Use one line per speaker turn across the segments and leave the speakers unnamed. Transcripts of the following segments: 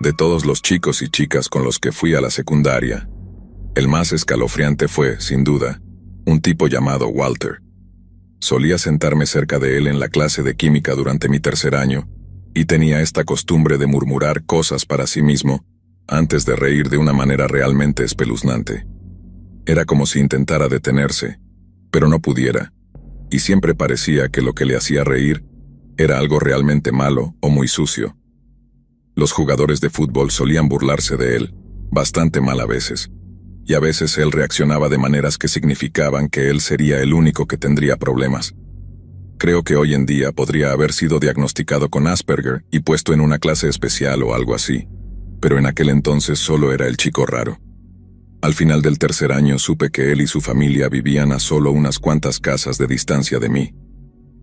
De todos los chicos y chicas con los que fui a la secundaria, el más escalofriante fue, sin duda, un tipo llamado Walter. Solía sentarme cerca de él en la clase de química durante mi tercer año, y tenía esta costumbre de murmurar cosas para sí mismo, antes de reír de una manera realmente espeluznante. Era como si intentara detenerse, pero no pudiera, y siempre parecía que lo que le hacía reír era algo realmente malo o muy sucio. Los jugadores de fútbol solían burlarse de él, bastante mal a veces, y a veces él reaccionaba de maneras que significaban que él sería el único que tendría problemas. Creo que hoy en día podría haber sido diagnosticado con Asperger y puesto en una clase especial o algo así, pero en aquel entonces solo era el chico raro. Al final del tercer año supe que él y su familia vivían a solo unas cuantas casas de distancia de mí.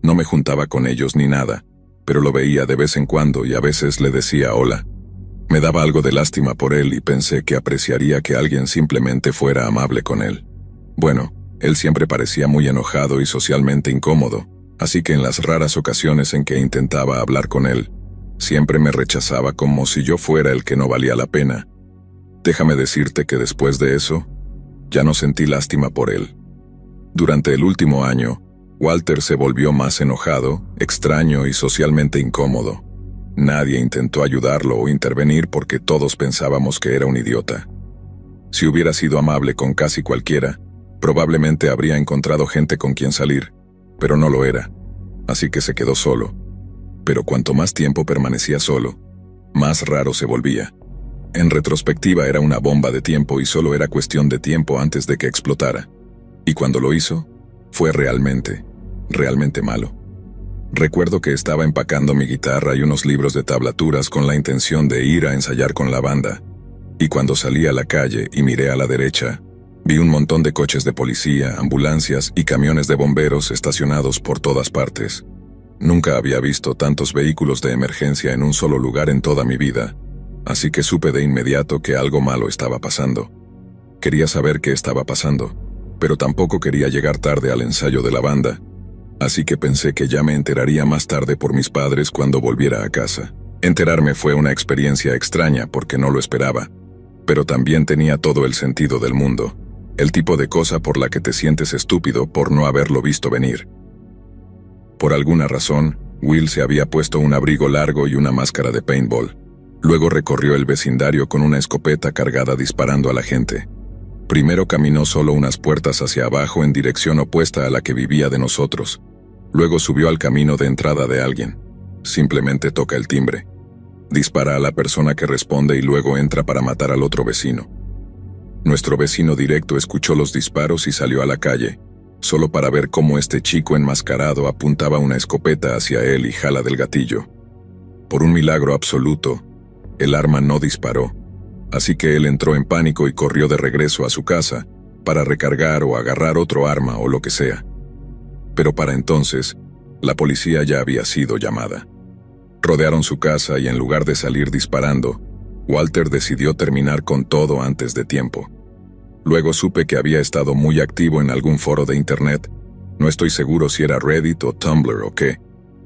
No me juntaba con ellos ni nada, pero lo veía de vez en cuando y a veces le decía hola. Me daba algo de lástima por él y pensé que apreciaría que alguien simplemente fuera amable con él. Bueno, él siempre parecía muy enojado y socialmente incómodo, así que en las raras ocasiones en que intentaba hablar con él, siempre me rechazaba como si yo fuera el que no valía la pena. Déjame decirte que después de eso, ya no sentí lástima por él. Durante el último año, Walter se volvió más enojado, extraño y socialmente incómodo. Nadie intentó ayudarlo o intervenir porque todos pensábamos que era un idiota. Si hubiera sido amable con casi cualquiera, probablemente habría encontrado gente con quien salir, pero no lo era, así que se quedó solo. Pero cuanto más tiempo permanecía solo, más raro se volvía. En retrospectiva era una bomba de tiempo y solo era cuestión de tiempo antes de que explotara. Y cuando lo hizo, fue realmente malo. Recuerdo que estaba empacando mi guitarra y unos libros de tablaturas con la intención de ir a ensayar con la banda, y cuando salí a la calle y miré a la derecha, vi un montón de coches de policía, ambulancias y camiones de bomberos estacionados por todas partes. Nunca había visto tantos vehículos de emergencia en un solo lugar en toda mi vida, así que supe de inmediato que algo malo estaba pasando. Quería saber qué estaba pasando, pero tampoco quería llegar tarde al ensayo de la banda, así que pensé que ya me enteraría más tarde por mis padres cuando volviera a casa. Enterarme fue una experiencia extraña porque no lo esperaba, pero también tenía todo el sentido del mundo, el tipo de cosa por la que te sientes estúpido por no haberlo visto venir. Por alguna razón, Will se había puesto un abrigo largo y una máscara de paintball. Luego recorrió el vecindario con una escopeta cargada disparando a la gente. Primero caminó solo unas puertas hacia abajo en dirección opuesta a la que vivía de nosotros. Luego subió al camino de entrada de alguien. Simplemente toca el timbre. Dispara a la persona que responde y luego entra para matar al otro vecino. Nuestro vecino directo escuchó los disparos y salió a la calle, solo para ver cómo este chico enmascarado apuntaba una escopeta hacia él y jala del gatillo. Por un milagro absoluto, el arma no disparó, así que él entró en pánico y corrió de regreso a su casa para recargar o agarrar otro arma o lo que sea. Pero para entonces, la policía ya había sido llamada. Rodearon su casa y en lugar de salir disparando, Walter decidió terminar con todo antes de tiempo. Luego supe que había estado muy activo en algún foro de internet, no estoy seguro si era Reddit o Tumblr o qué,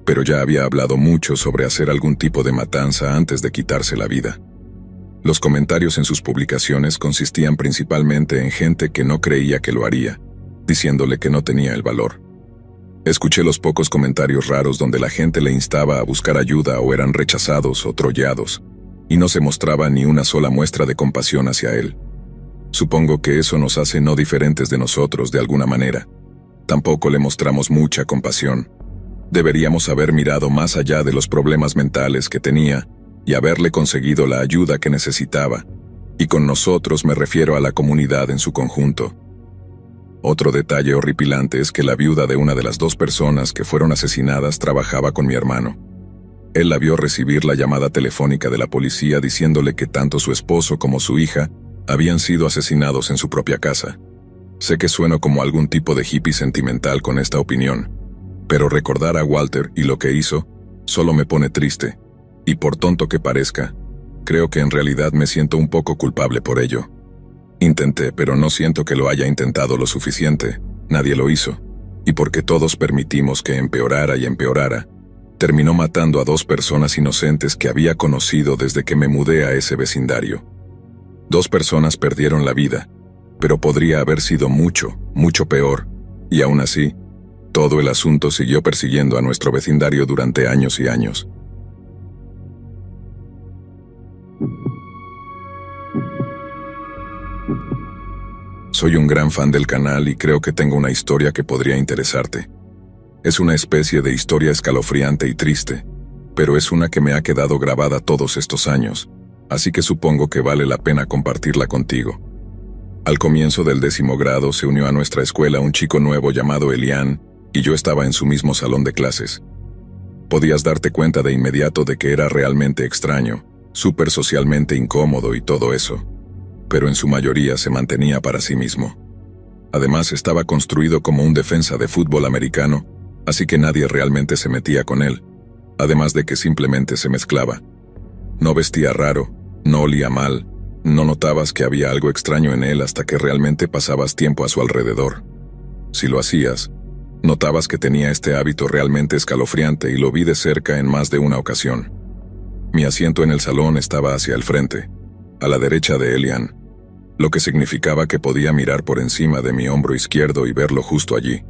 pero ya había hablado mucho sobre hacer algún tipo de matanza antes de quitarse la vida. Los comentarios en sus publicaciones consistían principalmente en gente que no creía que lo haría, diciéndole que no tenía el valor. Escuché los pocos comentarios raros donde la gente le instaba a buscar ayuda o eran rechazados o trollados, y no se mostraba ni una sola muestra de compasión hacia él. Supongo que eso nos hace no diferentes de nosotros de alguna manera. Tampoco le mostramos mucha compasión. Deberíamos haber mirado más allá de los problemas mentales que tenía y haberle conseguido la ayuda que necesitaba, y con nosotros me refiero a la comunidad en su conjunto. Otro detalle horripilante es que la viuda de una de las dos personas que fueron asesinadas trabajaba con mi hermano. Él la vio recibir la llamada telefónica de la policía diciéndole que tanto su esposo como su hija habían sido asesinados en su propia casa. Sé que sueno como algún tipo de hippie sentimental con esta opinión, pero recordar a Walter y lo que hizo solo me pone triste, y por tonto que parezca, creo que en realidad me siento un poco culpable por ello. Intenté, pero no siento que lo haya intentado lo suficiente, nadie lo hizo, y porque todos permitimos que empeorara y empeorara, terminó matando a 2 personas inocentes que había conocido desde que me mudé a ese vecindario. 2 personas perdieron la vida, pero podría haber sido mucho, mucho peor, y aún así, todo el asunto siguió persiguiendo a nuestro vecindario durante años y años. Soy un gran fan del canal y creo que tengo una historia que podría interesarte. Es una especie de historia escalofriante y triste, pero es una que me ha quedado grabada todos estos años, así que supongo que vale la pena compartirla contigo. Al comienzo del 10º grado se unió a nuestra escuela un chico nuevo llamado Elian, y yo estaba en su mismo salón de clases. Podías darte cuenta de inmediato de que era realmente extraño, súper socialmente incómodo y todo eso, pero en su mayoría se mantenía para sí mismo. Además estaba construido como un defensa de fútbol americano, así que nadie realmente se metía con él, además de que simplemente se mezclaba. No vestía raro, no olía mal, no notabas que había algo extraño en él hasta que realmente pasabas tiempo a su alrededor. Si lo hacías, notabas que tenía este hábito realmente escalofriante y lo vi de cerca en más de una ocasión. Mi asiento en el salón estaba hacia el frente, a la derecha de Elian, lo que significaba que podía mirar por encima de mi hombro izquierdo y verlo justo allí.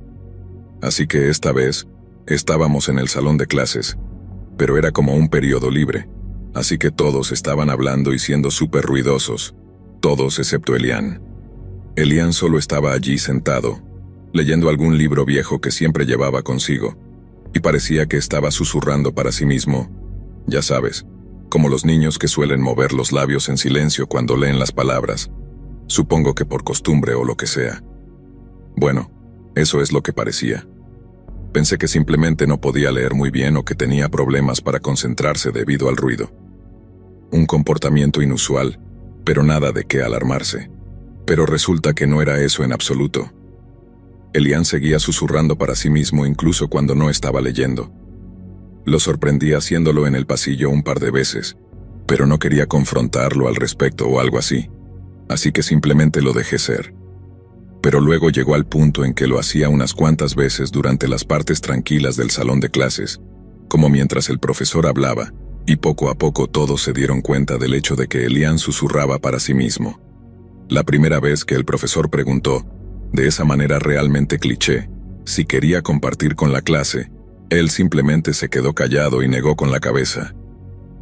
Así que esta vez, estábamos en el salón de clases, pero era como un periodo libre, así que todos estaban hablando y siendo súper ruidosos, todos excepto Elian. Elian solo estaba allí sentado, leyendo algún libro viejo que siempre llevaba consigo, y parecía que estaba susurrando para sí mismo, ya sabes, como los niños que suelen mover los labios en silencio cuando leen las palabras, supongo que por costumbre o lo que sea. Bueno, eso es lo que parecía. Pensé que simplemente no podía leer muy bien o que tenía problemas para concentrarse debido al ruido. Un comportamiento inusual, pero nada de qué alarmarse. Pero resulta que no era eso en absoluto. Elian seguía susurrando para sí mismo incluso cuando no estaba leyendo. Lo sorprendí haciéndolo en el pasillo un par de veces, pero no quería confrontarlo al respecto o algo así, así que simplemente lo dejé ser. Pero luego llegó al punto en que lo hacía unas cuantas veces durante las partes tranquilas del salón de clases, como mientras el profesor hablaba, y poco a poco todos se dieron cuenta del hecho de que Elian susurraba para sí mismo. La primera vez que el profesor preguntó, de esa manera realmente cliché, si quería compartir con la clase, él simplemente se quedó callado y negó con la cabeza.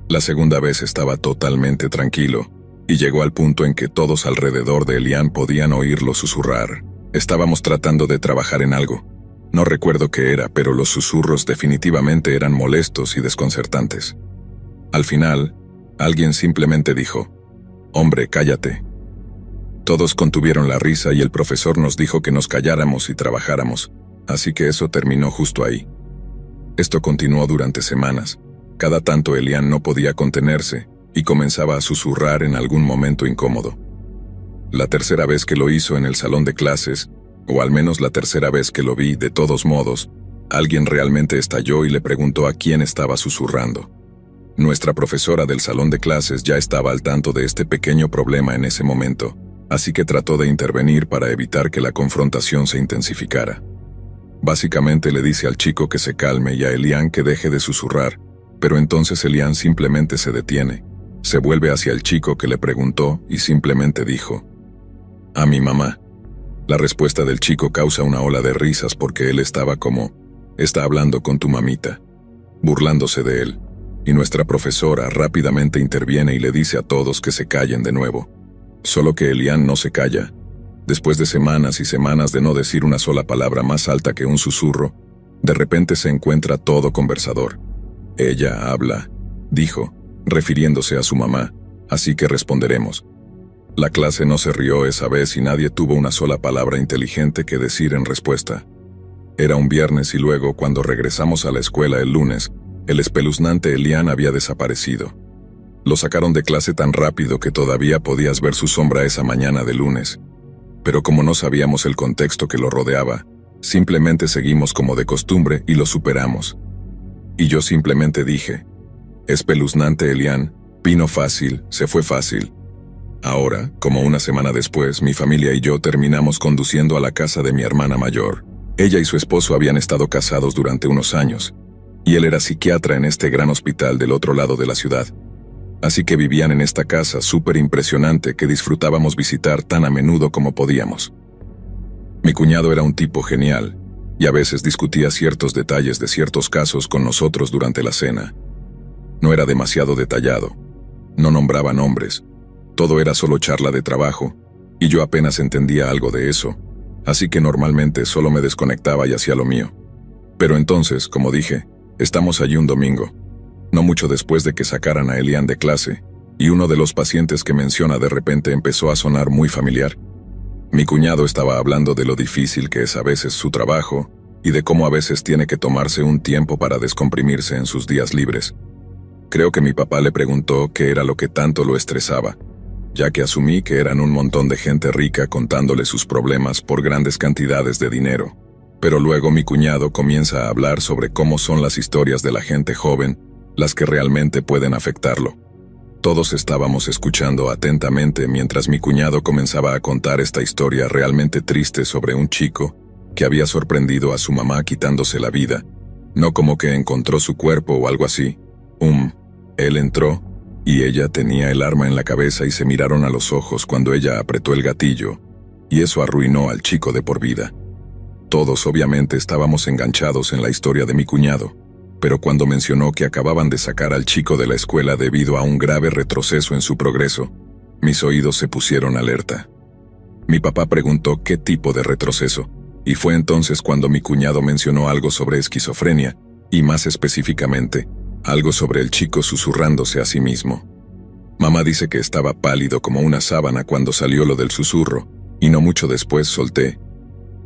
La segunda vez estaba totalmente tranquilo, y llegó al punto en que todos alrededor de Elian podían oírlo susurrar. Estábamos tratando de trabajar en algo. No recuerdo qué era, pero los susurros definitivamente eran molestos y desconcertantes. Al final, alguien simplemente dijo, «Hombre, cállate». Todos contuvieron la risa y el profesor nos dijo que nos calláramos y trabajáramos, así que eso terminó justo ahí. Esto continuó durante semanas. Cada tanto Elian no podía contenerse y comenzaba a susurrar en algún momento incómodo. La tercera vez que lo hizo en el salón de clases, o al menos la tercera vez que lo vi, de todos modos, alguien realmente estalló y le preguntó a quién estaba susurrando. Nuestra profesora del salón de clases ya estaba al tanto de este pequeño problema en ese momento, así que trató de intervenir para evitar que la confrontación se intensificara. Básicamente le dice al chico que se calme y a Elian que deje de susurrar, pero entonces Elian simplemente se detiene. Se vuelve hacia el chico que le preguntó y simplemente dijo, «A mi mamá». La respuesta del chico causa una ola de risas porque él estaba como, «Está hablando con tu mamita», burlándose de él, y nuestra profesora rápidamente interviene y le dice a todos que se callen de nuevo. Solo que Elian no se calla. Después de semanas y semanas de no decir una sola palabra más alta que un susurro, de repente se encuentra todo conversador. «Ella habla», dijo, refiriéndose a su mamá, así que responderemos. La clase no se rió esa vez y nadie tuvo una sola palabra inteligente que decir en respuesta. Era un viernes y luego, cuando regresamos a la escuela el lunes, el espeluznante Elian había desaparecido. Lo sacaron de clase tan rápido que todavía podías ver su sombra esa mañana de lunes. Pero como no sabíamos el contexto que lo rodeaba, simplemente seguimos como de costumbre y lo superamos. Y yo simplemente dije, «Espeluznante Elian, vino fácil, se fue fácil». Ahora, como una semana después, mi familia y yo terminamos conduciendo a la casa de mi hermana mayor. Ella y su esposo habían estado casados durante unos años, y él era psiquiatra en este gran hospital del otro lado de la ciudad. Así que vivían en esta casa súper impresionante que disfrutábamos visitar tan a menudo como podíamos. Mi cuñado era un tipo genial, y a veces discutía ciertos detalles de ciertos casos con nosotros durante la cena. No era demasiado detallado, no nombraba nombres, todo era solo charla de trabajo, y yo apenas entendía algo de eso, así que normalmente solo me desconectaba y hacía lo mío. Pero entonces, como dije, estamos allí un domingo, no mucho después de que sacaran a Elian de clase, y uno de los pacientes que menciona de repente empezó a sonar muy familiar. Mi cuñado estaba hablando de lo difícil que es a veces su trabajo, y de cómo a veces tiene que tomarse un tiempo para descomprimirse en sus días libres. Creo que mi papá le preguntó qué era lo que tanto lo estresaba, ya que asumí que eran un montón de gente rica contándole sus problemas por grandes cantidades de dinero. Pero luego mi cuñado comienza a hablar sobre cómo son las historias de la gente joven, las que realmente pueden afectarlo. Todos estábamos escuchando atentamente mientras mi cuñado comenzaba a contar esta historia realmente triste sobre un chico que había sorprendido a su mamá quitándose la vida, no como que encontró su cuerpo o algo así. Él entró, y ella tenía el arma en la cabeza y se miraron a los ojos cuando ella apretó el gatillo, y eso arruinó al chico de por vida. Todos obviamente estábamos enganchados en la historia de mi cuñado, pero cuando mencionó que acababan de sacar al chico de la escuela debido a un grave retroceso en su progreso, mis oídos se pusieron alerta. Mi papá preguntó qué tipo de retroceso, y fue entonces cuando mi cuñado mencionó algo sobre esquizofrenia, y más específicamente, algo sobre el chico susurrándose a sí mismo. Mamá dice que estaba pálido como una sábana cuando salió lo del susurro, y no mucho después solté.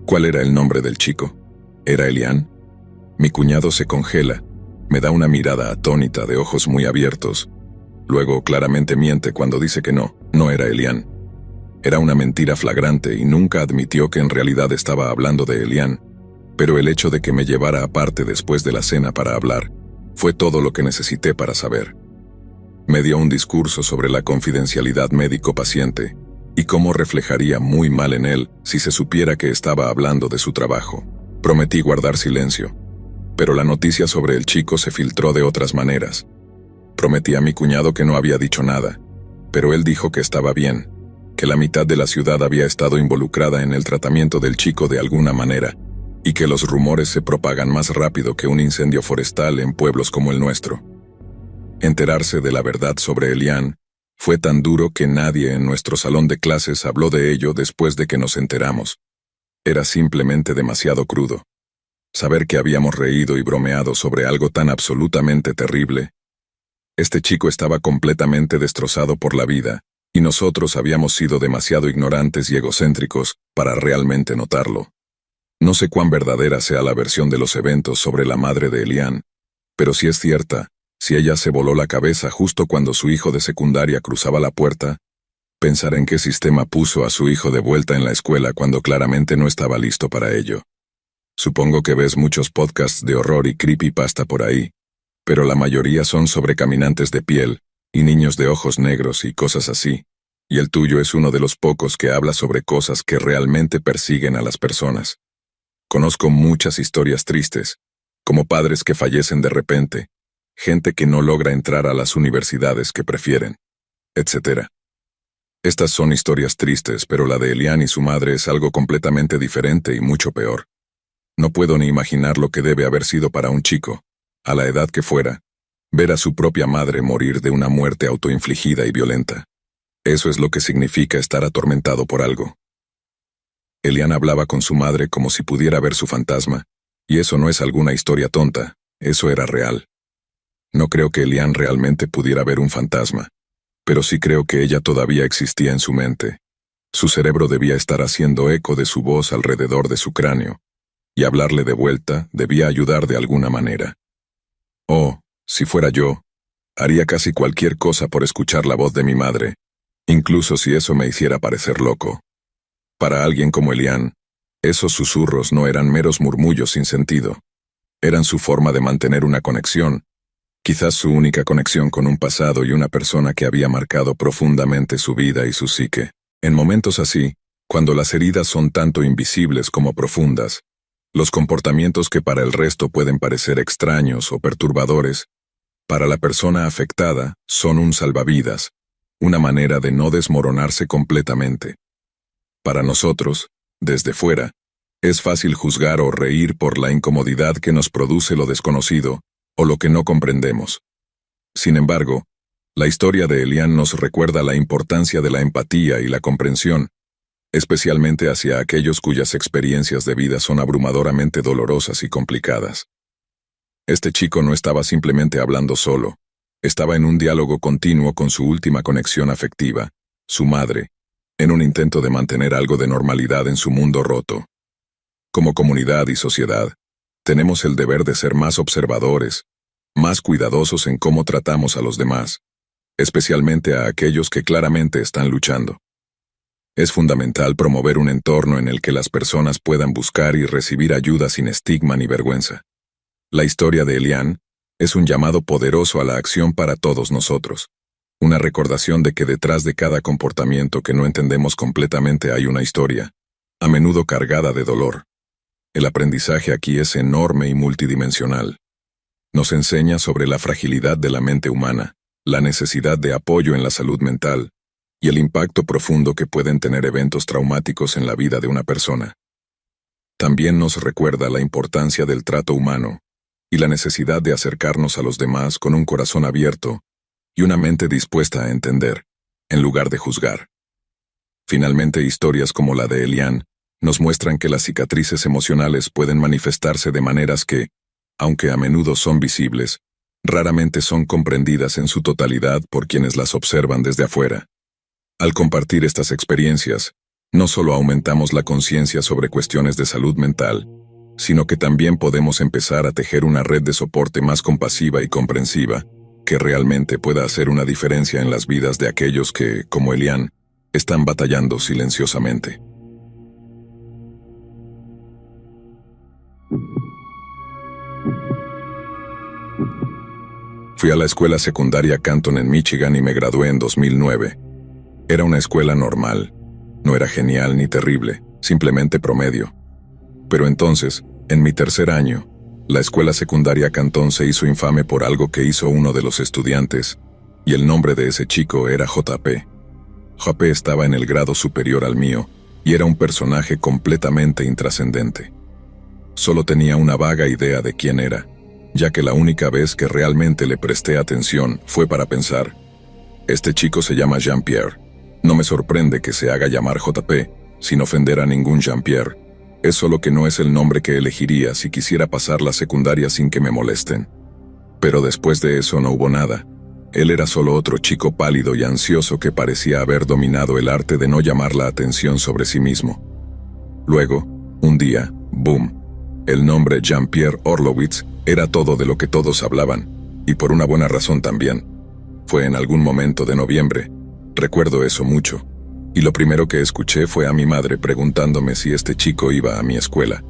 ¿Cuál era el nombre del chico? ¿Era Elian? Mi cuñado se congela, me da una mirada atónita de ojos muy abiertos. Luego claramente miente cuando dice que no era Elian. Era una mentira flagrante y nunca admitió que en realidad estaba hablando de Elian, pero el hecho de que me llevara aparte después de la cena para hablar fue todo lo que necesité para saber. Me dio un discurso sobre la confidencialidad médico-paciente y cómo reflejaría muy mal en él si se supiera que estaba hablando de su trabajo. Prometí guardar silencio, pero la noticia sobre el chico se filtró de otras maneras. Prometí a mi cuñado que no había dicho nada, pero él dijo que estaba bien, que la mitad de la ciudad había estado involucrada en el tratamiento del chico de alguna manera, y que los rumores se propagan más rápido que un incendio forestal en pueblos como el nuestro. Enterarse de la verdad sobre Elian fue tan duro que nadie en nuestro salón de clases habló de ello después de que nos enteramos. Era simplemente demasiado crudo. Saber que habíamos reído y bromeado sobre algo tan absolutamente terrible. Este chico estaba completamente destrozado por la vida, y nosotros habíamos sido demasiado ignorantes y egocéntricos para realmente notarlo. No sé cuán verdadera sea la versión de los eventos sobre la madre de Elian, pero si es cierta, si ella se voló la cabeza justo cuando su hijo de secundaria cruzaba la puerta, pensar en qué sistema puso a su hijo de vuelta en la escuela cuando claramente no estaba listo para ello. Supongo que ves muchos podcasts de horror y creepypasta por ahí, pero la mayoría son sobre caminantes de piel, y niños de ojos negros y cosas así, y el tuyo es uno de los pocos que habla sobre cosas que realmente persiguen a las personas. Conozco muchas historias tristes, como padres que fallecen de repente, gente que no logra entrar a las universidades que prefieren, etc. Estas son historias tristes, pero la de Elian y su madre es algo completamente diferente y mucho peor. No puedo ni imaginar lo que debe haber sido para un chico, a la edad que fuera, ver a su propia madre morir de una muerte autoinfligida y violenta. Eso es lo que significa estar atormentado por algo. Elian hablaba con su madre como si pudiera ver su fantasma, y eso no es alguna historia tonta, eso era real. No creo que Elian realmente pudiera ver un fantasma, pero sí creo que ella todavía existía en su mente. Su cerebro debía estar haciendo eco de su voz alrededor de su cráneo, y hablarle de vuelta debía ayudar de alguna manera. Oh, si fuera yo, haría casi cualquier cosa por escuchar la voz de mi madre, incluso si eso me hiciera parecer loco. Para alguien como Elian, esos susurros no eran meros murmullos sin sentido. Eran su forma de mantener una conexión, quizás su única conexión con un pasado y una persona que había marcado profundamente su vida y su psique. En momentos así, cuando las heridas son tanto invisibles como profundas, Los comportamientos que para el resto pueden parecer extraños o perturbadores, para la persona afectada son un salvavidas, una manera de no desmoronarse completamente. Para nosotros, desde fuera, es fácil juzgar o reír por la incomodidad que nos produce lo desconocido o lo que no comprendemos. Sin embargo, la historia de Elian nos recuerda la importancia de la empatía y la comprensión, especialmente hacia aquellos cuyas experiencias de vida son abrumadoramente dolorosas y complicadas. Este chico no estaba simplemente hablando solo, estaba en un diálogo continuo con su última conexión afectiva, su madre, en un intento de mantener algo de normalidad en su mundo roto. Como comunidad y sociedad, tenemos el deber de ser más observadores, más cuidadosos en cómo tratamos a los demás, especialmente a aquellos que claramente están luchando. Es fundamental promover un entorno en el que las personas puedan buscar y recibir ayuda sin estigma ni vergüenza. La historia de Elian es un llamado poderoso a la acción para todos nosotros, una recordación de que detrás de cada comportamiento que no entendemos completamente hay una historia, a menudo cargada de dolor. El aprendizaje aquí es enorme y multidimensional. Nos enseña sobre la fragilidad de la mente humana, la necesidad de apoyo en la salud mental, y el impacto profundo que pueden tener eventos traumáticos en la vida de una persona. También nos recuerda la importancia del trato humano y la necesidad de acercarnos a los demás con un corazón abierto y una mente dispuesta a entender, en lugar de juzgar. Finalmente, historias como la de Elian nos muestran que las cicatrices emocionales pueden manifestarse de maneras que, aunque a menudo son visibles, raramente son comprendidas en su totalidad por quienes las observan desde afuera. Al compartir estas experiencias, no solo aumentamos la conciencia sobre cuestiones de salud mental, sino que también podemos empezar a tejer una red de soporte más compasiva y comprensiva, que realmente pueda hacer una diferencia en las vidas de aquellos que, como Elian, están batallando silenciosamente. Fui a la escuela secundaria Canton en Michigan y me gradué en 2009. Era una escuela normal. No era genial ni terrible, simplemente promedio. Pero entonces, en mi tercer año, la escuela secundaria Canton se hizo infame por algo que hizo uno de los estudiantes, y el nombre de ese chico era JP. JP estaba en el grado superior al mío, y era un personaje completamente intrascendente. Solo tenía una vaga idea de quién era, ya que la única vez que realmente le presté atención fue para pensar, este chico se llama Jean-Pierre. No me sorprende que se haga llamar JP, sin ofender a ningún Jean-Pierre. Es solo que no es el nombre que elegiría si quisiera pasar la secundaria sin que me molesten. Pero después de eso no hubo nada. Él era solo otro chico pálido y ansioso que parecía haber dominado el arte de no llamar la atención sobre sí mismo. Luego, un día, boom, el nombre Jean-Pierre Horlowitz era todo de lo que todos hablaban, y por una buena razón también. Fue en algún momento de noviembre. Recuerdo eso mucho, y lo primero que escuché fue a mi madre preguntándome si este chico iba a mi escuela.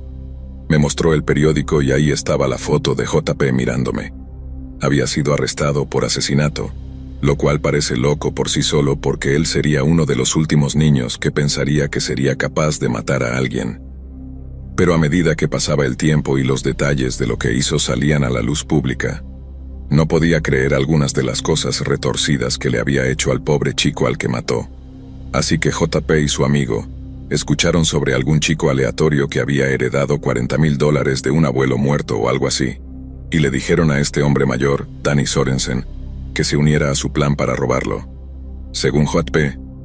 Me mostró el periódico y ahí estaba la foto de JP mirándome. Había sido arrestado por asesinato, lo cual parece loco por sí solo porque él sería uno de los últimos niños que pensaría que sería capaz de matar a alguien. Pero a medida que pasaba el tiempo y los detalles de lo que hizo salían a la luz pública, no podía creer algunas de las cosas retorcidas que le había hecho al pobre chico al que mató. Así que JP y su amigo escucharon sobre algún chico aleatorio que había heredado $40,000 de un abuelo muerto o algo así, y le dijeron a este hombre mayor, Danny Sorensen, que se uniera a su plan para robarlo. Según JP,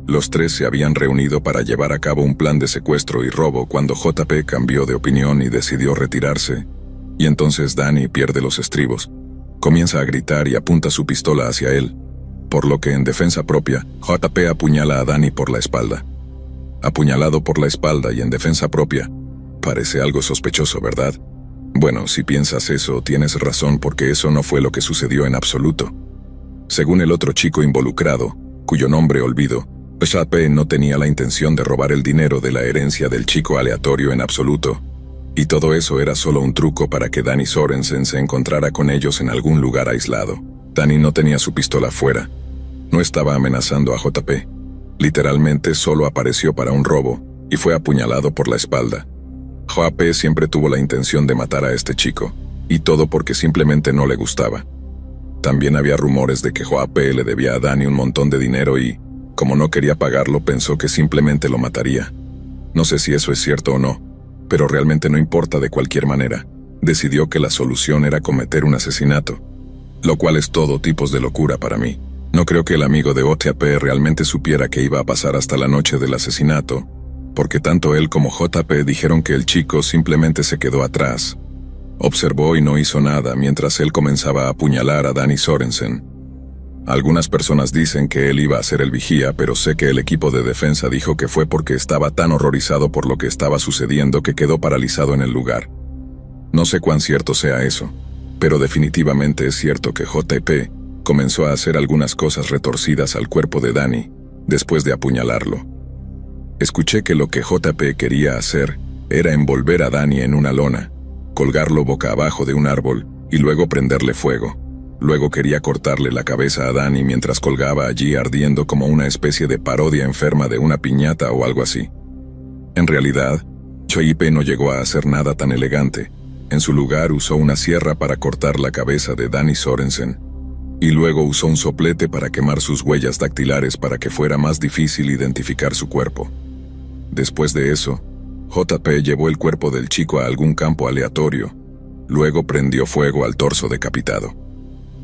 los tres se habían reunido para llevar a cabo un plan de secuestro y robo cuando JP cambió de opinión y decidió retirarse, y entonces Danny pierde los estribos. Comienza a gritar y apunta su pistola hacia él, por lo que en defensa propia, JP apuñala a Danny por la espalda. Apuñalado por la espalda y en defensa propia, parece algo sospechoso, ¿verdad? Bueno, si piensas eso, tienes razón porque eso no fue lo que sucedió en absoluto. Según el otro chico involucrado, cuyo nombre olvido, JP no tenía la intención de robar el dinero de la herencia del chico aleatorio en absoluto. Y todo eso era solo un truco para que Danny Sorensen se encontrara con ellos en algún lugar aislado. Danny no tenía su pistola fuera. No estaba amenazando a JP. Literalmente solo apareció para un robo y fue apuñalado por la espalda. JP siempre tuvo la intención de matar a este chico, y todo porque simplemente no le gustaba. También había rumores de que JP le debía a Danny un montón de dinero y, como no quería pagarlo, pensó que simplemente lo mataría. No sé si eso es cierto o no, pero realmente no importa. De cualquier manera, decidió que la solución era cometer un asesinato, lo cual es todo tipo de locura para mí. No creo que el amigo de JP realmente supiera qué iba a pasar hasta la noche del asesinato, porque tanto él como JP dijeron que el chico simplemente se quedó atrás. Observó y no hizo nada mientras él comenzaba a apuñalar a Danny Sorensen. Algunas personas dicen que él iba a ser el vigía, pero sé que el equipo de defensa dijo que fue porque estaba tan horrorizado por lo que estaba sucediendo que quedó paralizado en el lugar. No sé cuán cierto sea eso, pero definitivamente es cierto que JP comenzó a hacer algunas cosas retorcidas al cuerpo de Danny después de apuñalarlo. Escuché que lo que JP quería hacer era envolver a Danny en una lona, colgarlo boca abajo de un árbol y luego prenderle fuego. Luego quería cortarle la cabeza a Danny mientras colgaba allí ardiendo como una especie de parodia enferma de una piñata o algo así. En realidad, JP no llegó a hacer nada tan elegante. En su lugar usó una sierra para cortar la cabeza de Danny Sorensen, y luego usó un soplete para quemar sus huellas dactilares para que fuera más difícil identificar su cuerpo. Después de eso, JP llevó el cuerpo del chico a algún campo aleatorio. Luego prendió fuego al torso decapitado.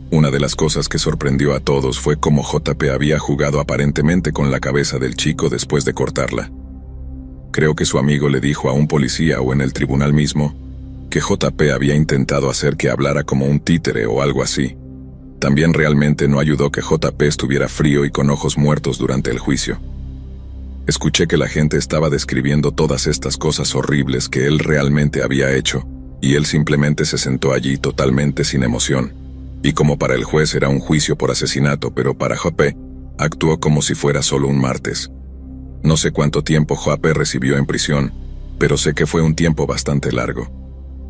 Una de las cosas que sorprendió a todos fue cómo JP había jugado aparentemente con la cabeza del chico después de cortarla. Creo que su amigo le dijo a un policía o en el tribunal mismo que JP había intentado hacer que hablara como un títere o algo así. También realmente no ayudó que JP estuviera frío y con ojos muertos durante el juicio. Escuché que la gente estaba describiendo todas estas cosas horribles que él realmente había hecho, y él simplemente se sentó allí totalmente sin emoción. Y como para el juez era un juicio por asesinato, pero para JP, actuó como si fuera solo un martes. No sé cuánto tiempo JP recibió en prisión, pero sé que fue un tiempo bastante largo.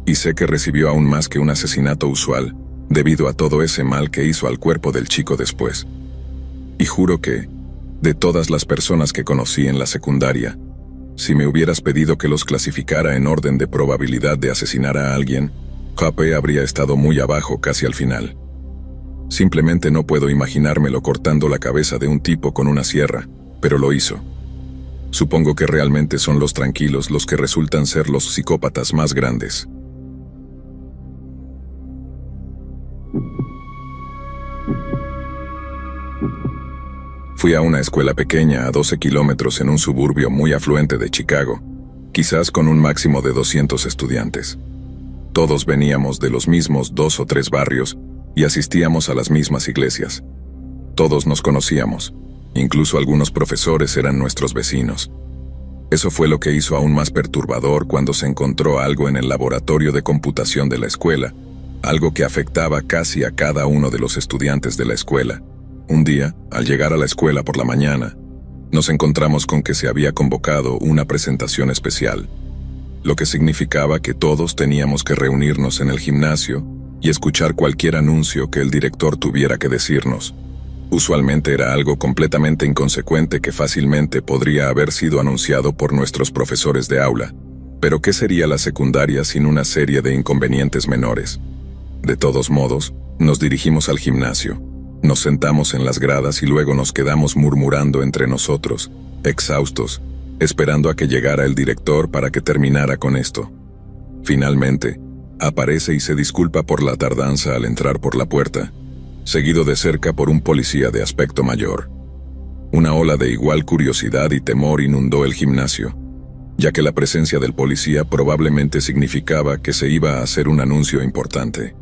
Y sé que recibió aún más que un asesinato usual, debido a todo ese mal que hizo al cuerpo del chico después. Y juro que, de todas las personas que conocí en la secundaria, si me hubieras pedido que los clasificara en orden de probabilidad de asesinar a alguien, JP habría estado muy abajo casi al final. Simplemente no puedo imaginármelo cortando la cabeza de un tipo con una sierra, pero lo hizo. Supongo que realmente son los tranquilos los que resultan ser los psicópatas más grandes. Fui a una escuela pequeña a 12 kilómetros en un suburbio muy afluente de Chicago, quizás con un máximo de 200 estudiantes. Todos veníamos de los mismos 2 o 3 barrios y asistíamos a las mismas iglesias. Todos nos conocíamos, incluso algunos profesores eran nuestros vecinos. Eso fue lo que hizo aún más perturbador cuando se encontró algo en el laboratorio de computación de la escuela, algo que afectaba casi a cada uno de los estudiantes de la escuela. Un día, al llegar a la escuela por la mañana, nos encontramos con que se había convocado una presentación especial, lo que significaba que todos teníamos que reunirnos en el gimnasio y escuchar cualquier anuncio que el director tuviera que decirnos. Usualmente era algo completamente inconsecuente que fácilmente podría haber sido anunciado por nuestros profesores de aula, pero ¿qué sería la secundaria sin una serie de inconvenientes menores? De todos modos, nos dirigimos al gimnasio. Nos sentamos en las gradas y luego nos quedamos murmurando entre nosotros, exhaustos, esperando a que llegara el director para que terminara con esto. Finalmente, aparece y se disculpa por la tardanza al entrar por la puerta, seguido de cerca por un policía de aspecto mayor. Una ola de igual curiosidad y temor inundó el gimnasio, ya que la presencia del policía probablemente significaba que se iba a hacer un anuncio importante.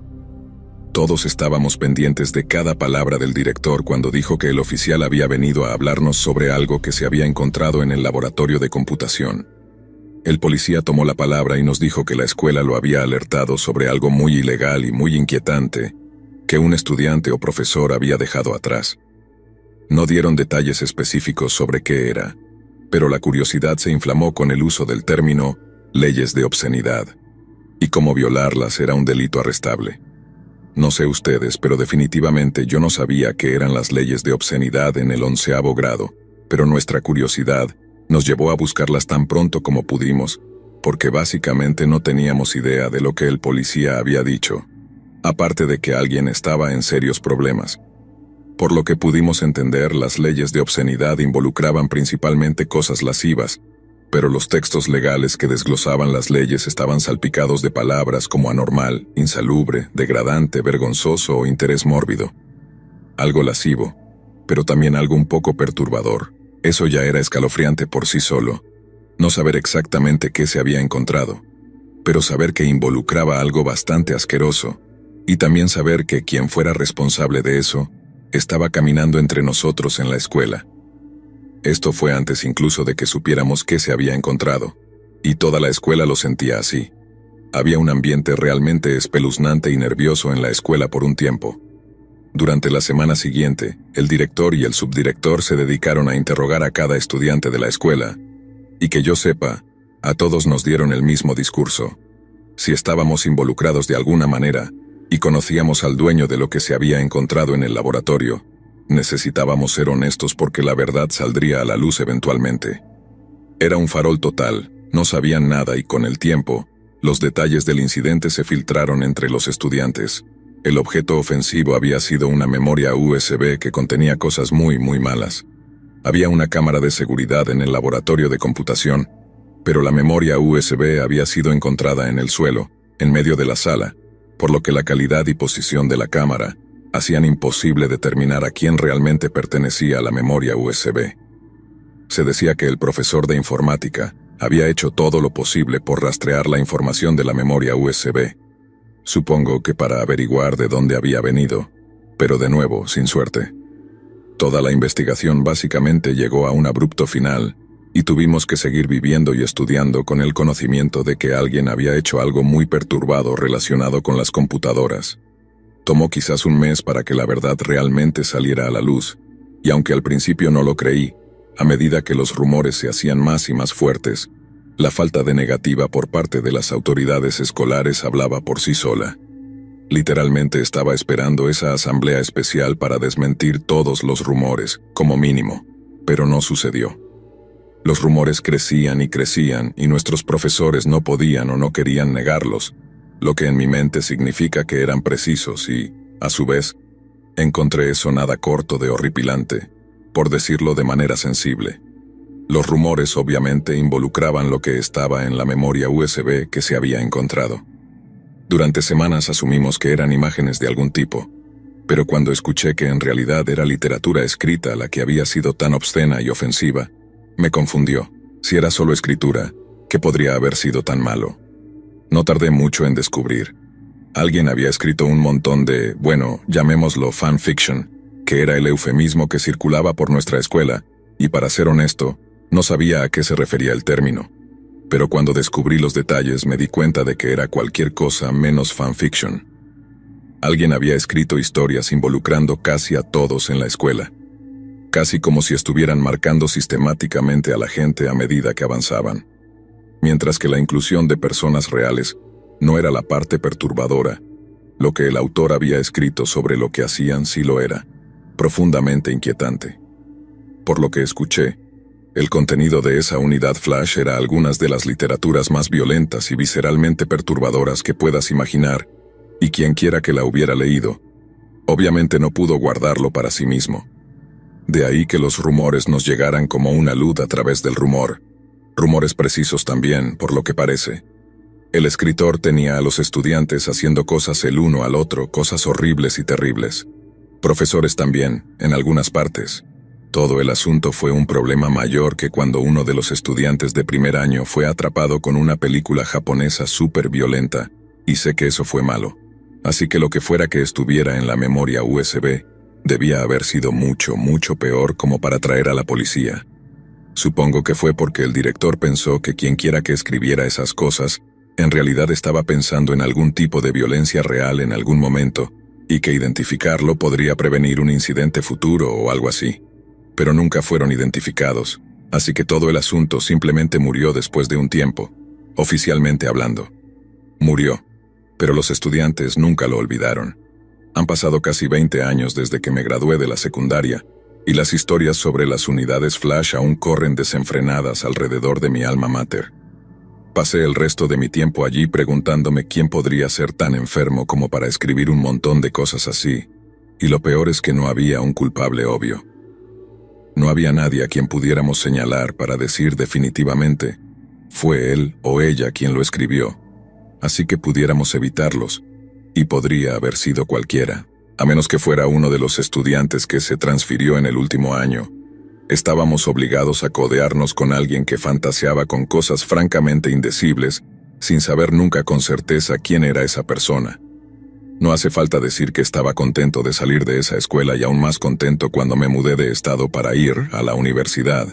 Todos estábamos pendientes de cada palabra del director cuando dijo que el oficial había venido a hablarnos sobre algo que se había encontrado en el laboratorio de computación. El policía tomó la palabra y nos dijo que la escuela lo había alertado sobre algo muy ilegal y muy inquietante, que un estudiante o profesor había dejado atrás. No dieron detalles específicos sobre qué era, pero la curiosidad se inflamó con el uso del término leyes de obscenidad, y como violarlas era un delito arrestable. No sé ustedes, pero definitivamente yo no sabía qué eran las leyes de obscenidad en el 11º grado, pero nuestra curiosidad nos llevó a buscarlas tan pronto como pudimos, porque básicamente no teníamos idea de lo que el policía había dicho, aparte de que alguien estaba en serios problemas. Por lo que pudimos entender, las leyes de obscenidad involucraban principalmente cosas lascivas, pero los textos legales que desglosaban las leyes estaban salpicados de palabras como anormal, insalubre, degradante, vergonzoso o interés mórbido. Algo lascivo, pero también algo un poco perturbador. Eso ya era escalofriante por sí solo. No saber exactamente qué se había encontrado, pero saber que involucraba algo bastante asqueroso, y también saber que quien fuera responsable de eso estaba caminando entre nosotros en la escuela. Esto fue antes incluso de que supiéramos qué se había encontrado, y toda la escuela lo sentía así. Había un ambiente realmente espeluznante y nervioso en la escuela por un tiempo. Durante la semana siguiente, el director y el subdirector se dedicaron a interrogar a cada estudiante de la escuela, y que yo sepa, a todos nos dieron el mismo discurso. Si estábamos involucrados de alguna manera, y conocíamos al dueño de lo que se había encontrado en el laboratorio, necesitábamos ser honestos porque la verdad saldría a la luz eventualmente. Era un farol total, no sabían nada y con el tiempo, los detalles del incidente se filtraron entre los estudiantes. El objeto ofensivo había sido una memoria USB que contenía cosas muy malas. Había una cámara de seguridad en el laboratorio de computación, pero la memoria USB había sido encontrada en el suelo, en medio de la sala, por lo que la calidad y posición de la cámara hacían imposible determinar a quién realmente pertenecía a la memoria USB. Se decía que el profesor de informática había hecho todo lo posible por rastrear la información de la memoria USB. Supongo que para averiguar de dónde había venido, pero de nuevo, sin suerte. Toda la investigación básicamente llegó a un abrupto final, y tuvimos que seguir viviendo y estudiando con el conocimiento de que alguien había hecho algo muy perturbado relacionado con las computadoras. Tomó quizás un mes para que la verdad realmente saliera a la luz, y aunque al principio no lo creí, a medida que los rumores se hacían más y más fuertes, la falta de negativa por parte de las autoridades escolares hablaba por sí sola. Literalmente estaba esperando esa asamblea especial para desmentir todos los rumores, como mínimo, pero no sucedió. Los rumores crecían y nuestros profesores no podían o no querían negarlos, lo que en mi mente significa que eran precisos y, a su vez, encontré eso nada corto de horripilante, por decirlo de manera sensible. Los rumores obviamente involucraban lo que estaba en la memoria USB que se había encontrado. Durante semanas asumimos que eran imágenes de algún tipo, pero cuando escuché que en realidad era literatura escrita la que había sido tan obscena y ofensiva, me confundió. Si era solo escritura, ¿qué podría haber sido tan malo? No tardé mucho en descubrir. Alguien había escrito un montón de, llamémoslo fanfiction, que era el eufemismo que circulaba por nuestra escuela, y para ser honesto, no sabía a qué se refería el término. Pero cuando descubrí los detalles me di cuenta de que era cualquier cosa menos fanfiction. Alguien había escrito historias involucrando casi a todos en la escuela, casi como si estuvieran marcando sistemáticamente a la gente a medida que avanzaban. Mientras que la inclusión de personas reales no era la parte perturbadora, lo que el autor había escrito sobre lo que hacían sí lo era, profundamente inquietante. Por lo que escuché, el contenido de esa unidad flash era algunas de las literaturas más violentas y visceralmente perturbadoras que puedas imaginar, y quien quiera que la hubiera leído, obviamente no pudo guardarlo para sí mismo. De ahí que los rumores nos llegaran como una luz a través del rumor. Rumores precisos también, por lo que parece. El escritor tenía a los estudiantes haciendo cosas el uno al otro, cosas horribles y terribles. Profesores también, en algunas partes. Todo el asunto fue un problema mayor que cuando uno de los estudiantes de primer año fue atrapado con una película japonesa súper violenta, y sé que eso fue malo. Así que lo que fuera que estuviera en la memoria USB, debía haber sido mucho peor como para traer a la policía. Supongo que fue porque el director pensó que quienquiera que escribiera esas cosas, en realidad estaba pensando en algún tipo de violencia real en algún momento, y que identificarlo podría prevenir un incidente futuro o algo así. Pero nunca fueron identificados, así que todo el asunto simplemente murió después de un tiempo, oficialmente hablando. Murió, pero los estudiantes nunca lo olvidaron. Han pasado casi 20 años desde que me gradué de la secundaria, y las historias sobre las unidades flash aún corren desenfrenadas alrededor de mi alma mater. Pasé el resto de mi tiempo allí preguntándome quién podría ser tan enfermo como para escribir un montón de cosas así, y lo peor es que no había un culpable obvio. No había nadie a quien pudiéramos señalar para decir definitivamente, fue él o ella quien lo escribió, así que pudiéramos evitarlos, y podría haber sido cualquiera, a menos que fuera uno de los estudiantes que se transfirió en el último año. Estábamos obligados a codearnos con alguien que fantaseaba con cosas francamente indecibles, sin saber nunca con certeza quién era esa persona. No hace falta decir que estaba contento de salir de esa escuela y aún más contento cuando me mudé de estado para ir a la universidad.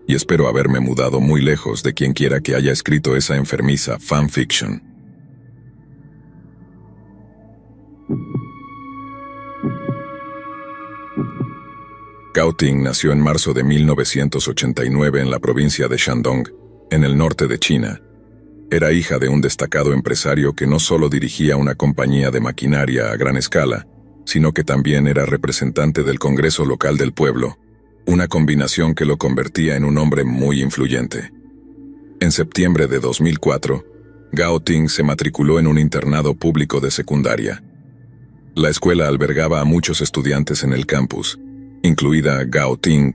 Y espero haberme mudado muy lejos de quien quiera que haya escrito esa enfermiza fanfiction. Gao Ting nació en marzo de 1989 en la provincia de Shandong, en el norte de China. Era hija de un destacado empresario que no solo dirigía una compañía de maquinaria a gran escala, sino que también era representante del Congreso local del pueblo, una combinación que lo convertía en un hombre muy influyente. En septiembre de 2004, Gao Ting se matriculó en un internado público de secundaria. La escuela albergaba a muchos estudiantes en el campus, incluida Gao Ting,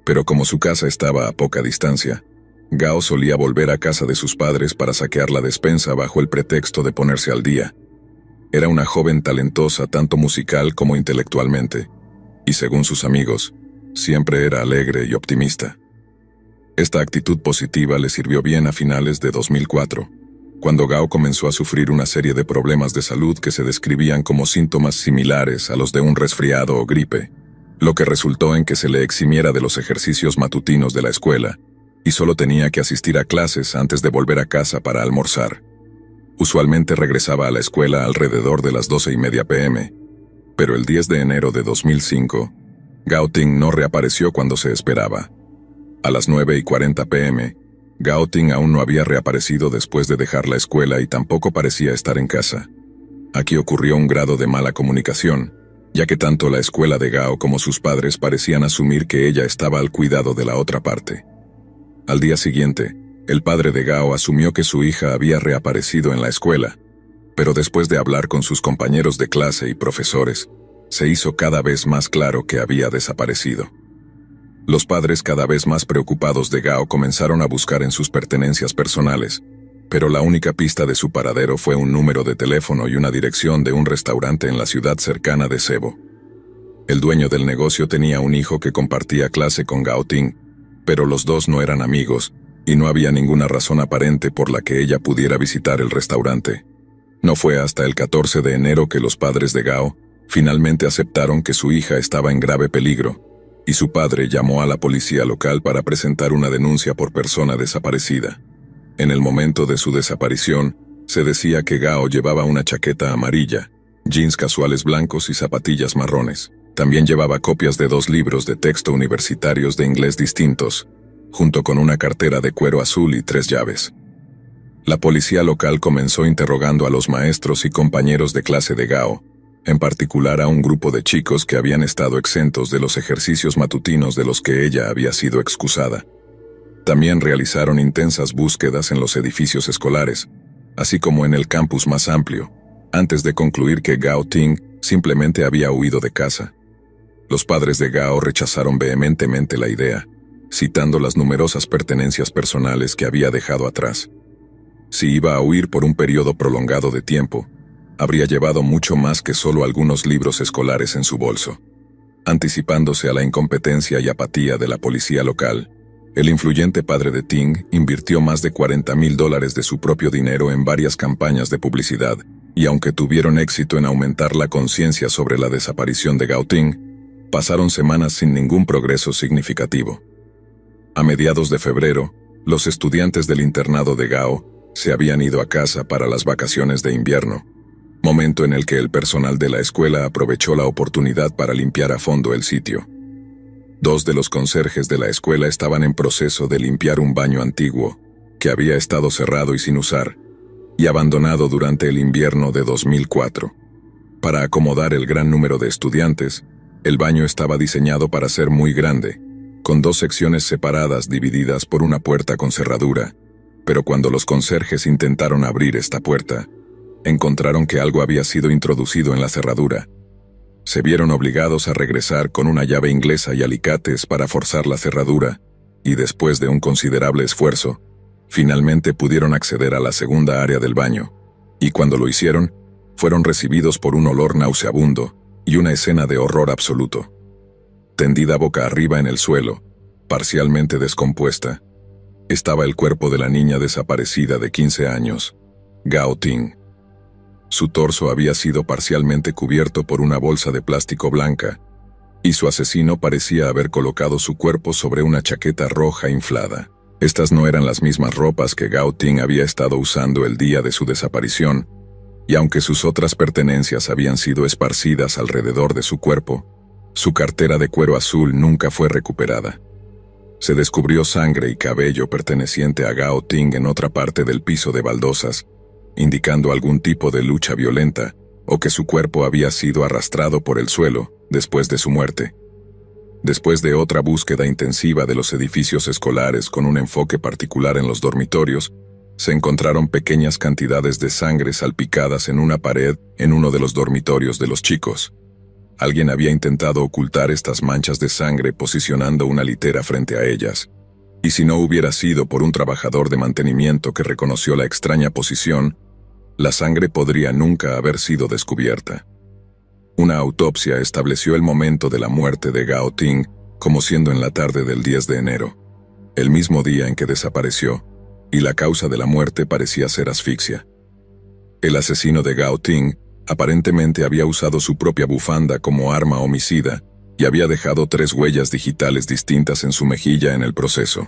pero como su casa estaba a poca distancia, Gao solía volver a casa de sus padres para saquear la despensa bajo el pretexto de ponerse al día. Era una joven talentosa tanto musical como intelectualmente, y según sus amigos, siempre era alegre y optimista. Esta actitud positiva le sirvió bien a finales de 2004, cuando Gao comenzó a sufrir una serie de problemas de salud que se describían como síntomas similares a los de un resfriado o gripe, lo que resultó en que se le eximiera de los ejercicios matutinos de la escuela, y solo tenía que asistir a clases antes de volver a casa para almorzar. Usualmente regresaba a la escuela alrededor de las 12:30 p.m., pero el 10 de enero de 2005, Gao Ting no reapareció cuando se esperaba. A las 9:40 p.m., Gao Ting aún no había reaparecido después de dejar la escuela y tampoco parecía estar en casa. Aquí ocurrió un grado de mala comunicación, ya que tanto la escuela de Gao como sus padres parecían asumir que ella estaba al cuidado de la otra parte. Al día siguiente, el padre de Gao asumió que su hija había reaparecido en la escuela, pero después de hablar con sus compañeros de clase y profesores, se hizo cada vez más claro que había desaparecido. Los padres, cada vez más preocupados de Gao, comenzaron a buscar en sus pertenencias personales, pero la única pista de su paradero fue un número de teléfono y una dirección de un restaurante en la ciudad cercana de Cebu. El dueño del negocio tenía un hijo que compartía clase con Gao Ting, pero los dos no eran amigos, y no había ninguna razón aparente por la que ella pudiera visitar el restaurante. No fue hasta el 14 de enero que los padres de Gao finalmente aceptaron que su hija estaba en grave peligro, y su padre llamó a la policía local para presentar una denuncia por persona desaparecida. En el momento de su desaparición, se decía que Gao llevaba una chaqueta amarilla, jeans casuales blancos y zapatillas marrones. También llevaba copias de 2 libros de texto universitarios de inglés distintos, junto con una cartera de cuero azul y 3 llaves. La policía local comenzó interrogando a los maestros y compañeros de clase de Gao, en particular a un grupo de chicos que habían estado exentos de los ejercicios matutinos de los que ella había sido excusada. También realizaron intensas búsquedas en los edificios escolares, así como en el campus más amplio, antes de concluir que Gao Ting simplemente había huido de casa. Los padres de Gao rechazaron vehementemente la idea, citando las numerosas pertenencias personales que había dejado atrás. Si iba a huir por un periodo prolongado de tiempo, habría llevado mucho más que solo algunos libros escolares en su bolso. Anticipándose a la incompetencia y apatía de la policía local, el influyente padre de Ting invirtió más de $40,000 de su propio dinero en varias campañas de publicidad, y aunque tuvieron éxito en aumentar la conciencia sobre la desaparición de Gao Ting, pasaron semanas sin ningún progreso significativo. A mediados de febrero, los estudiantes del internado de Gao se habían ido a casa para las vacaciones de invierno, momento en el que el personal de la escuela aprovechó la oportunidad para limpiar a fondo el sitio. 2 de los conserjes de la escuela estaban en proceso de limpiar un baño antiguo, que había estado cerrado y sin usar, y abandonado durante el invierno de 2004. Para acomodar el gran número de estudiantes, el baño estaba diseñado para ser muy grande, con 2 secciones separadas divididas por una puerta con cerradura, Pero cuando los conserjes intentaron abrir esta puerta, encontraron que algo había sido introducido en la cerradura. Se vieron obligados a regresar con una llave inglesa y alicates para forzar la cerradura, y después de un considerable esfuerzo, finalmente pudieron acceder a la segunda área del baño, y cuando lo hicieron, fueron recibidos por un olor nauseabundo y una escena de horror absoluto. Tendida boca arriba en el suelo, parcialmente descompuesta, estaba el cuerpo de la niña desaparecida de 15 años, Gao Ting. Su torso había sido parcialmente cubierto por una bolsa de plástico blanca, y su asesino parecía haber colocado su cuerpo sobre una chaqueta roja inflada. Estas no eran las mismas ropas que Gao Ting había estado usando el día de su desaparición, y aunque sus otras pertenencias habían sido esparcidas alrededor de su cuerpo, su cartera de cuero azul nunca fue recuperada. Se descubrió sangre y cabello perteneciente a Gao Ting en otra parte del piso de baldosas, indicando algún tipo de lucha violenta, o que su cuerpo había sido arrastrado por el suelo después de su muerte. Después de otra búsqueda intensiva de los edificios escolares con un enfoque particular en los dormitorios, se encontraron pequeñas cantidades de sangre salpicadas en una pared en uno de los dormitorios de los chicos. Alguien había intentado ocultar estas manchas de sangre posicionando una litera frente a ellas, y si no hubiera sido por un trabajador de mantenimiento que reconoció la extraña posición, la sangre podría nunca haber sido descubierta. Una autopsia estableció el momento de la muerte de Gao Ting como siendo en la tarde del 10 de enero, el mismo día en que desapareció, y la causa de la muerte parecía ser asfixia. El asesino de Gao Ting aparentemente había usado su propia bufanda como arma homicida y había dejado 3 huellas digitales distintas en su mejilla en el proceso.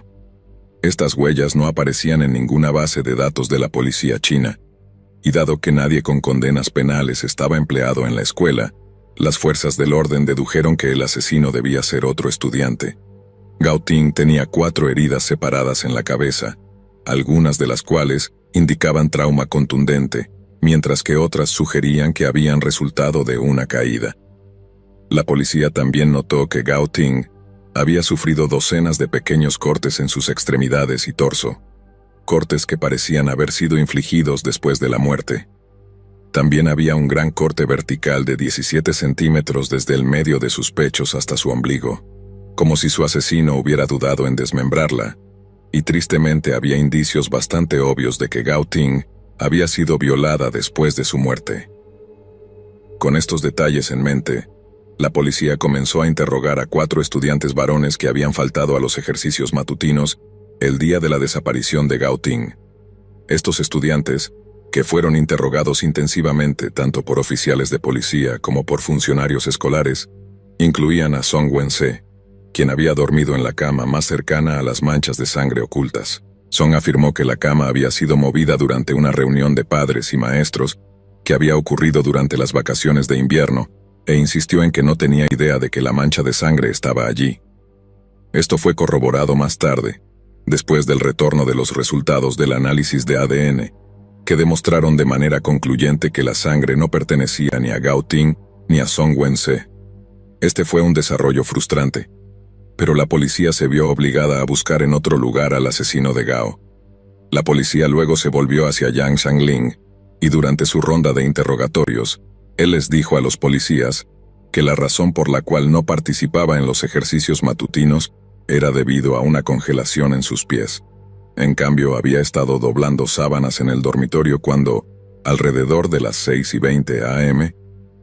Estas huellas no aparecían en ninguna base de datos de la policía china, y dado que nadie con condenas penales estaba empleado en la escuela, las fuerzas del orden dedujeron que el asesino debía ser otro estudiante. Gao Ting tenía 4 heridas separadas en la cabeza, algunas de las cuales indicaban trauma contundente, mientras que otras sugerían que habían resultado de una caída. La policía también notó que Gao Ting había sufrido docenas de pequeños cortes en sus extremidades y torso, cortes que parecían haber sido infligidos después de la muerte. También había un gran corte vertical de 17 centímetros desde el medio de sus pechos hasta su ombligo, como si su asesino hubiera dudado en desmembrarla, y tristemente había indicios bastante obvios de que Gao Ting había sido violada después de su muerte. Con estos detalles en mente, la policía comenzó a interrogar a 4 estudiantes varones que habían faltado a los ejercicios matutinos el día de la desaparición de Gao Ting. Estos estudiantes, que fueron interrogados intensivamente tanto por oficiales de policía como por funcionarios escolares, incluían a Song Wen-se, quien había dormido en la cama más cercana a las manchas de sangre ocultas. Song afirmó que la cama había sido movida durante una reunión de padres y maestros que había ocurrido durante las vacaciones de invierno, e insistió en que no tenía idea de que la mancha de sangre estaba allí. Esto fue corroborado más tarde, después del retorno de los resultados del análisis de ADN, que demostraron de manera concluyente que la sangre no pertenecía ni a Gao Ting ni a Song Wen-se. Este fue un desarrollo frustrante, pero la policía se vio obligada a buscar en otro lugar al asesino de Gao. La policía luego se volvió hacia Yang Shangling, y durante su ronda de interrogatorios, él les dijo a los policías que la razón por la cual no participaba en los ejercicios matutinos era debido a una congelación en sus pies. En cambio, había estado doblando sábanas en el dormitorio cuando, alrededor de las 6:20 a.m.,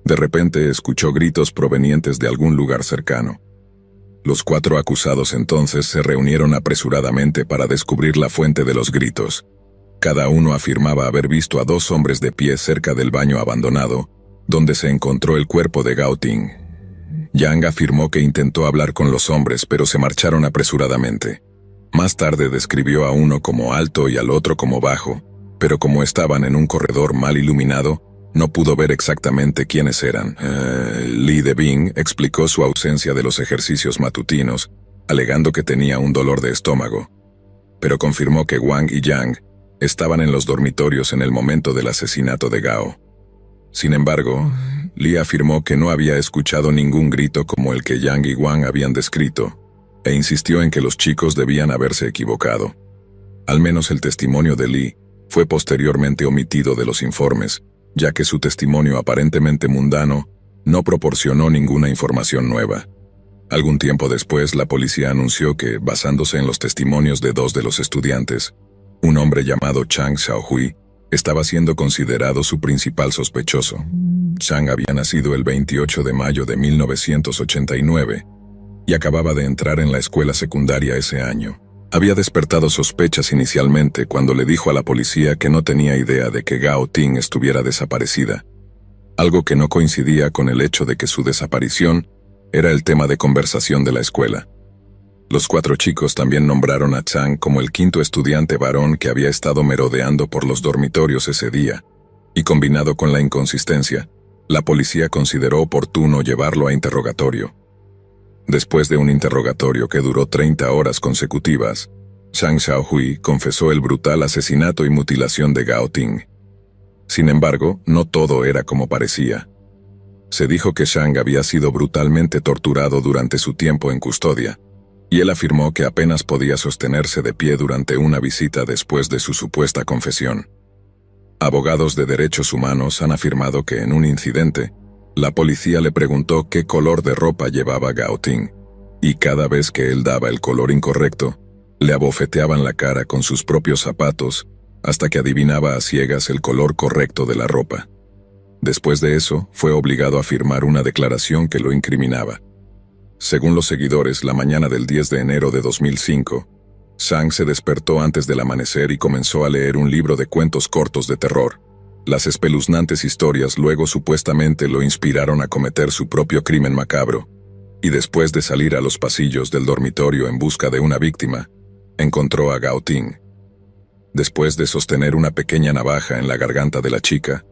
de repente escuchó gritos provenientes de algún lugar cercano. Los 4 acusados entonces se reunieron apresuradamente para descubrir la fuente de los gritos. Cada uno afirmaba haber visto a 2 hombres de pie cerca del baño abandonado, donde se encontró el cuerpo de Gao Ting. Yang afirmó que intentó hablar con los hombres, pero se marcharon apresuradamente. Más tarde describió a uno como alto y al otro como bajo, pero como estaban en un corredor mal iluminado, no pudo ver exactamente quiénes eran. Li Debing explicó su ausencia de los ejercicios matutinos, alegando que tenía un dolor de estómago, pero confirmó que Wang y Yang estaban en los dormitorios en el momento del asesinato de Gao. Sin embargo, Li afirmó que no había escuchado ningún grito como el que Yang y Wang habían descrito, e insistió en que los chicos debían haberse equivocado. Al menos el testimonio de Lee fue posteriormente omitido de los informes, ya que su testimonio aparentemente mundano no proporcionó ninguna información nueva. Algún tiempo después, la policía anunció que, basándose en los testimonios de dos de los estudiantes, un hombre llamado Chang Xiaohui estaba siendo considerado su principal sospechoso. Chang había nacido el 28 de mayo de 1989 y acababa de entrar en la escuela secundaria ese año. Había despertado sospechas inicialmente cuando le dijo a la policía que no tenía idea de que Gao Ting estuviera desaparecida, algo que no coincidía con el hecho de que su desaparición era el tema de conversación de la escuela. Los 4 chicos también nombraron a Chang como el 5º estudiante varón que había estado merodeando por los dormitorios ese día, y combinado con la inconsistencia, la policía consideró oportuno llevarlo a interrogatorio. Después de un interrogatorio que duró 30 horas consecutivas, Chang Xiaohui confesó el brutal asesinato y mutilación de Gao Ting. Sin embargo, no todo era como parecía. Se dijo que Chang había sido brutalmente torturado durante su tiempo en custodia, y él afirmó que apenas podía sostenerse de pie durante una visita después de su supuesta confesión. Abogados de derechos humanos han afirmado que en un incidente, la policía le preguntó qué color de ropa llevaba Gao Ting, y cada vez que él daba el color incorrecto, le abofeteaban la cara con sus propios zapatos hasta que adivinaba a ciegas el color correcto de la ropa. Después de eso, fue obligado a firmar una declaración que lo incriminaba. Según los seguidores, la mañana del 10 de enero de 2005, Chang se despertó antes del amanecer y comenzó a leer un libro de cuentos cortos de terror. Las espeluznantes historias luego supuestamente lo inspiraron a cometer su propio crimen macabro, y después de salir a los pasillos del dormitorio en busca de una víctima, encontró a Gao Ting. Después de sostener una pequeña navaja en la garganta de la chica,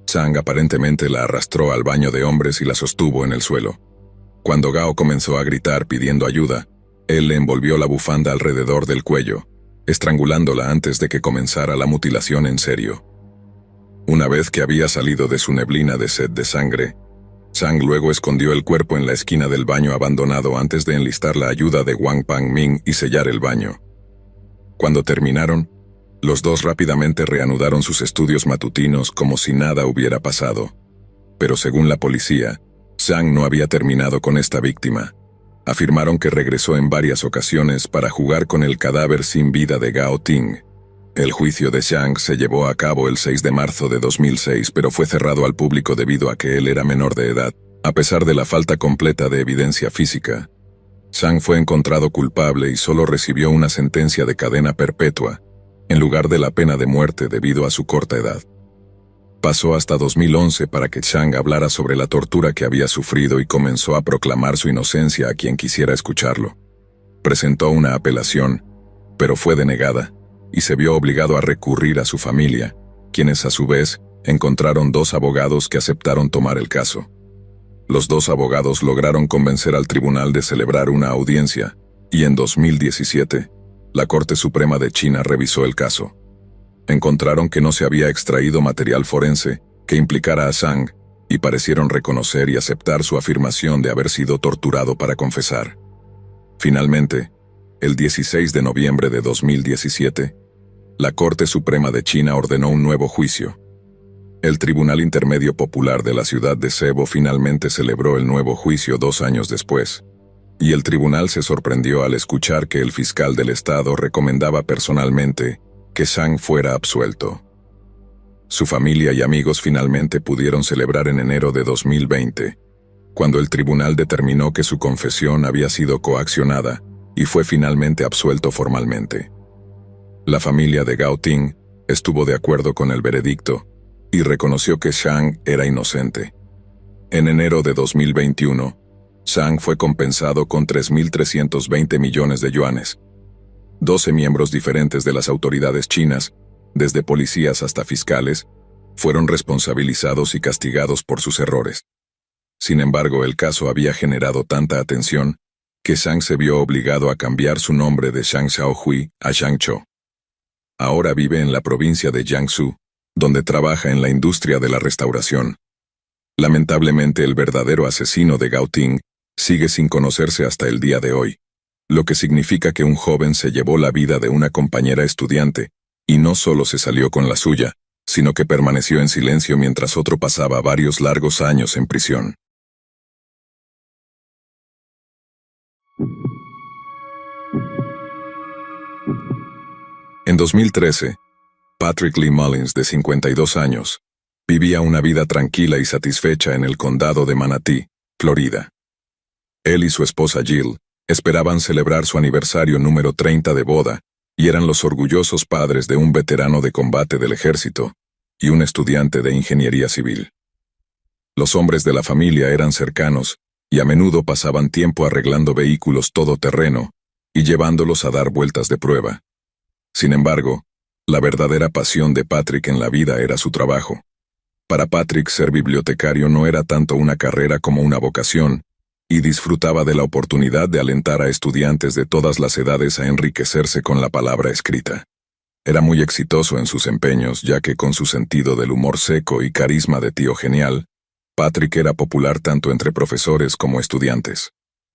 Chang aparentemente la arrastró al baño de hombres y la sostuvo en el suelo. Cuando Gao comenzó a gritar pidiendo ayuda, él le envolvió la bufanda alrededor del cuello, estrangulándola antes de que comenzara la mutilación en serio. Una vez que había salido de su neblina de sed de sangre, Chang luego escondió el cuerpo en la esquina del baño abandonado antes de enlistar la ayuda de Wang Pangming y sellar el baño. Cuando terminaron, los dos rápidamente reanudaron sus estudios matutinos como si nada hubiera pasado. Pero según la policía, Chang no había terminado con esta víctima. Afirmaron que regresó en varias ocasiones para jugar con el cadáver sin vida de Gao Ting. El juicio de Chang se llevó a cabo el 6 de marzo de 2006, pero fue cerrado al público debido a que él era menor de edad. A pesar de la falta completa de evidencia física, Chang fue encontrado culpable y solo recibió una sentencia de cadena perpetua, en lugar de la pena de muerte debido a su corta edad. Pasó hasta 2011 para que Chang hablara sobre la tortura que había sufrido y comenzó a proclamar su inocencia a quien quisiera escucharlo. Presentó una apelación, pero fue denegada, y se vio obligado a recurrir a su familia, quienes a su vez encontraron 2 abogados que aceptaron tomar el caso. Los 2 abogados lograron convencer al tribunal de celebrar una audiencia, y en 2017, la Corte Suprema de China revisó el caso. Encontraron que no se había extraído material forense que implicara a Chang, y parecieron reconocer y aceptar su afirmación de haber sido torturado para confesar. Finalmente, el 16 de noviembre de 2017, la Corte Suprema de China ordenó un nuevo juicio. El Tribunal Intermedio Popular de la ciudad de Cebu finalmente celebró el nuevo juicio 2 años después, y el tribunal se sorprendió al escuchar que el fiscal del estado recomendaba personalmente que Chang fuera absuelto. Su familia y amigos finalmente pudieron celebrar en enero de 2020, cuando el tribunal determinó que su confesión había sido coaccionada y fue finalmente absuelto formalmente. La familia de Gao Ting estuvo de acuerdo con el veredicto y reconoció que Chang era inocente. En enero de 2021, Chang fue compensado con 3.320 millones de yuanes. 12 miembros diferentes de las autoridades chinas, desde policías hasta fiscales, fueron responsabilizados y castigados por sus errores. Sin embargo, el caso había generado tanta atención que Chang se vio obligado a cambiar su nombre de Chang Xiaohui a Chang Cho. Ahora vive en la provincia de Jiangsu, donde trabaja en la industria de la restauración. Lamentablemente, el verdadero asesino de Gao Ting sigue sin conocerse hasta el día de hoy. lo que significa que un joven se llevó la vida de una compañera estudiante, y no solo se salió con la suya, sino que permaneció en silencio mientras otro pasaba varios largos años en prisión. En 2013, Patrick Lee Mullins, de 52 años, vivía una vida tranquila y satisfecha en el condado de Manatee, Florida. Él y su esposa Jill esperaban celebrar su aniversario número 30 de boda, y eran los orgullosos padres de un veterano de combate del ejército y un estudiante de ingeniería civil. Los hombres de la familia eran cercanos y a menudo pasaban tiempo arreglando vehículos todoterreno y llevándolos a dar vueltas de prueba. Sin embargo, la verdadera pasión de Patrick en la vida era su trabajo. Para Patrick, ser bibliotecario no era tanto una carrera como una vocación, y disfrutaba de la oportunidad de alentar a estudiantes de todas las edades a enriquecerse con la palabra escrita. Era muy exitoso en sus empeños, ya que con su sentido del humor seco y carisma de tío genial, Patrick era popular tanto entre profesores como estudiantes.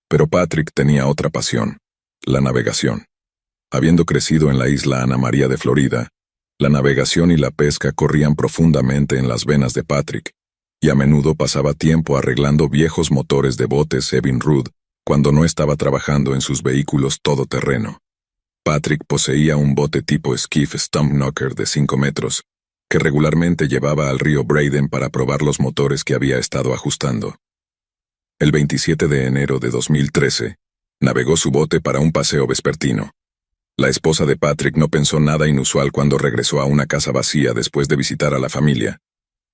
Pero Patrick tenía otra pasión: la navegación. Habiendo crecido en la isla Ana María de Florida, la navegación y la pesca corrían profundamente en las venas de Patrick, y a menudo pasaba tiempo arreglando viejos motores de botes Evinrude cuando no estaba trabajando en sus vehículos todoterreno. Patrick poseía un bote tipo skiff Stumpknocker de 5 metros, que regularmente llevaba al río Braden para probar los motores que había estado ajustando. El 27 de enero de 2013, navegó su bote para un paseo vespertino. La esposa de Patrick no pensó nada inusual cuando regresó a una casa vacía después de visitar a la familia,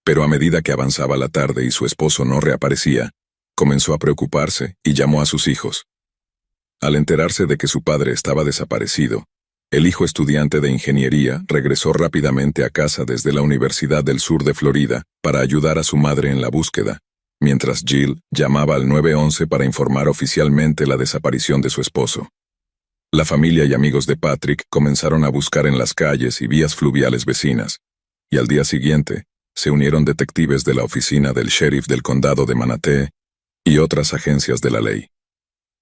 pero a medida que avanzaba la tarde y su esposo no reaparecía, comenzó a preocuparse y llamó a sus hijos. Al enterarse de que su padre estaba desaparecido, el hijo estudiante de ingeniería regresó rápidamente a casa desde la Universidad del Sur de Florida para ayudar a su madre en la búsqueda, mientras Jill llamaba al 911 para informar oficialmente la desaparición de su esposo. La familia y amigos de Patrick comenzaron a buscar en las calles y vías fluviales vecinas, y al día siguiente se unieron detectives de la oficina del sheriff del condado de Manatee y otras agencias de la ley.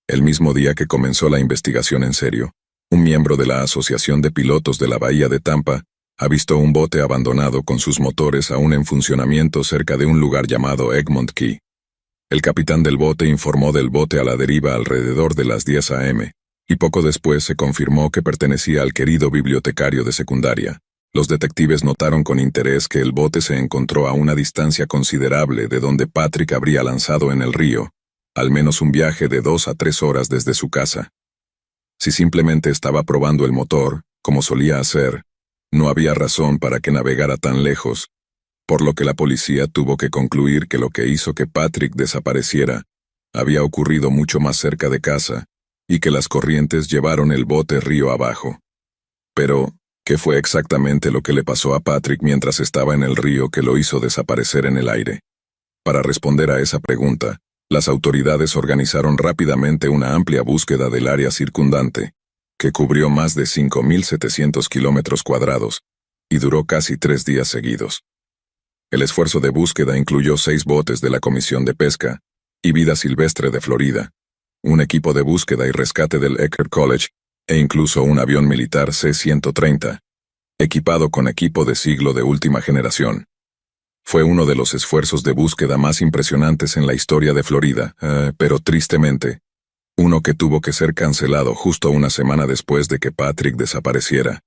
El mismo día que comenzó la investigación en serio, un miembro de la Asociación de Pilotos de la Bahía de Tampa avistó un bote abandonado con sus motores aún en funcionamiento cerca de un lugar llamado Egmont Key. El capitán del bote informó del bote a la deriva alrededor de las 10 a.m., y poco después se confirmó que pertenecía al querido bibliotecario de secundaria. Los detectives notaron con interés que el bote se encontró a una distancia considerable de donde Patrick habría lanzado en el río, al menos un viaje de 2 a 3 horas desde su casa. Si simplemente estaba probando el motor, como solía hacer, no había razón para que navegara tan lejos, por lo que la policía tuvo que concluir que lo que hizo que Patrick desapareciera había ocurrido mucho más cerca de casa, y que las corrientes llevaron el bote río abajo. Pero, ¿qué fue exactamente lo que le pasó a Patrick mientras estaba en el río que lo hizo desaparecer en el aire? Para responder a esa pregunta, las autoridades organizaron rápidamente una amplia búsqueda del área circundante, que cubrió más de 5.700 kilómetros cuadrados, y duró casi 3 días seguidos. El esfuerzo de búsqueda incluyó 6 botes de la Comisión de Pesca y Vida Silvestre de Florida, un equipo de búsqueda y rescate del Eckerd College, e incluso un avión militar C-130, equipado con equipo de siglo de última generación. Fue uno de los esfuerzos de búsqueda más impresionantes en la historia de Florida, pero tristemente, uno que tuvo que ser cancelado justo una semana después de que Patrick desapareciera.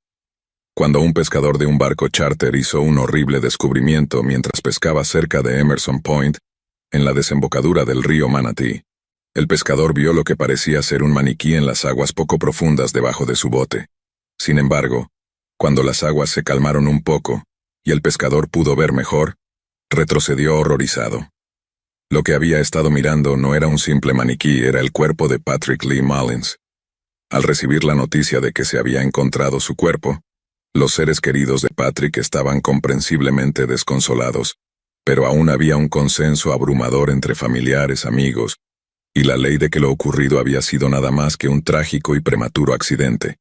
Cuando un pescador de un barco charter hizo un horrible descubrimiento mientras pescaba cerca de Emerson Point, en la desembocadura del río Manatee, el pescador vio lo que parecía ser un maniquí en las aguas poco profundas debajo de su bote. Sin embargo, cuando las aguas se calmaron un poco, y el pescador pudo ver mejor, retrocedió horrorizado. Lo que había estado mirando no era un simple maniquí, era el cuerpo de Patrick Lee Mullins. Al recibir la noticia de que se había encontrado su cuerpo, los seres queridos de Patrick estaban comprensiblemente desconsolados, pero aún había un consenso abrumador entre familiares, amigos, y la ley de que lo ocurrido había sido nada más que un trágico y prematuro accidente.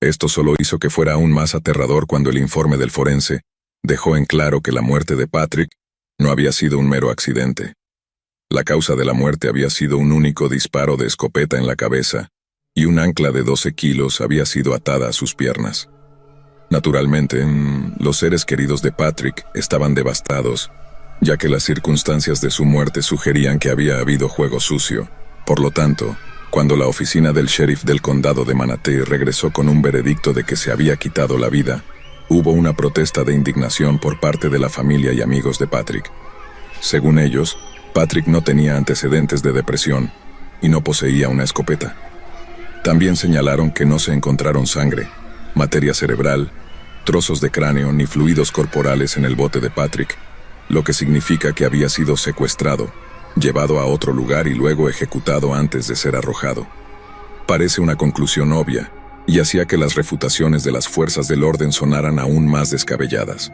Esto solo hizo que fuera aún más aterrador cuando el informe del forense dejó en claro que la muerte de Patrick no había sido un mero accidente. La causa de la muerte había sido un único disparo de escopeta en la cabeza, y un ancla de 12 kilos había sido atada a sus piernas. Naturalmente, los seres queridos de Patrick estaban devastados, ya que las circunstancias de su muerte sugerían que había habido juego sucio. Por lo tanto, cuando la oficina del sheriff del condado de Manatee regresó con un veredicto de que se había quitado la vida, hubo una protesta de indignación por parte de la familia y amigos de Patrick. Según ellos, Patrick no tenía antecedentes de depresión y no poseía una escopeta. También señalaron que no se encontraron sangre, materia cerebral, trozos de cráneo ni fluidos corporales en el bote de Patrick, lo que significa que había sido secuestrado, llevado a otro lugar y luego ejecutado antes de ser arrojado. Parece una conclusión obvia, y hacía que las refutaciones de las fuerzas del orden sonaran aún más descabelladas.